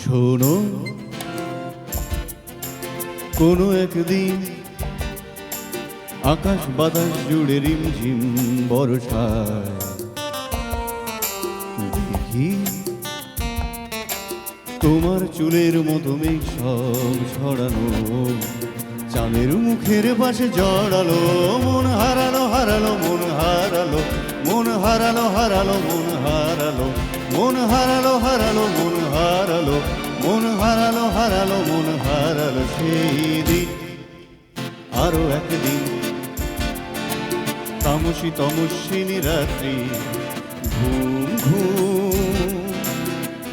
শোনো, কোনো একদিন আকাশ বাতাস জুড়ে রিমঝিম বর্ষায় দেখি তোমার চুলের মতো মেঘ সব ছড়ানো, চাঁদের মুখের পাশে জড়ালো, মন হারালো হারালো মন হারালো, মন হারালো হারালো মন হারালো, মন হারালো হারালো মন হারালো, মন হারালো হারালো মন হারালো। সেই দিন আরো একদিন তামসী তমস্বিনী রাত্রি, ঘুম ঘুম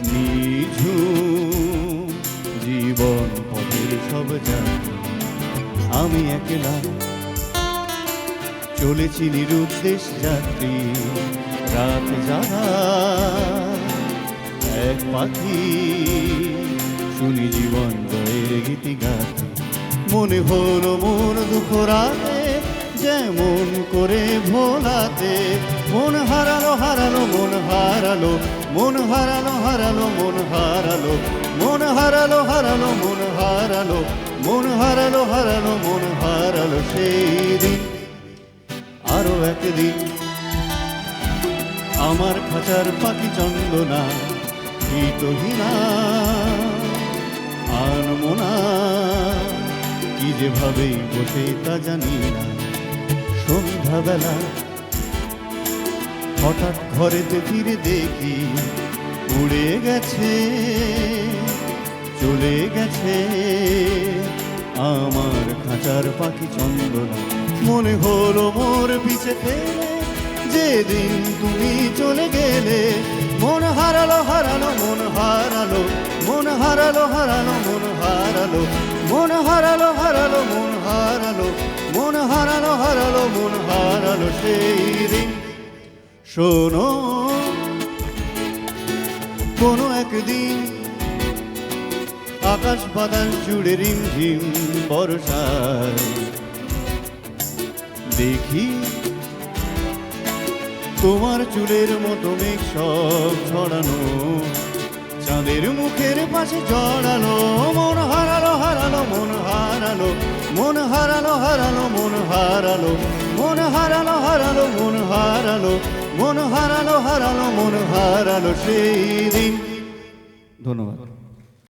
নিঝুম জীবন পথের সব যাত্রী, আমি একলা চলেছি নিরুদ্দেশ যাত্রী। রাত জাগা এক পাখি, শুনি জীবন জয়ের গীতি গাথি। মনে হলো মোর দুঃখ রাতে যেমন করে ভোলাতে, মন হারালো হারালো মন হারালো, মন হারালো হারালো মন হারালো, মন হারালো হারালো মন হারালো, মন হারালো হারালো মন হারালো। সেই দিন আরো একদিন আমার খাঁচার পাখি চন্দনা হিতহীনা আনমনা, কি যে ভাবে বসে তা জানি না। সন্ধ্যাবেলা হঠাৎ ঘরেতে ফিরে দেখি উড়ে গেছে চলে গেছে আমার খাঁচার পাখি চন্দনা। মনে হলো মোর পিছে ফেলে যেদিন তুমি চলে গেলে, মন হারালো হারালো মন হারালো, মন হারালো হারালো মন হারালো, মন হারালো হারালো মন হারালো, মন হারালো হারালো মন হারালো। সেই দিন শোনো, কোনো একদিন আকাশ বাতাস জুড়ে রিমঝিম বর্ষায় দেখি তোমার চুলের মতো মেঘ সব ছড়ানো, চাঁদের মুখের পাশে জড়ালো, মন হারালো হারালো মন হারালো, মন হারালো হারালো মন হারালো, মন হারালো হারালো মন হারালো, মন হারালো হারালো মন হারালো। সেই দিন। ধন্যবাদ।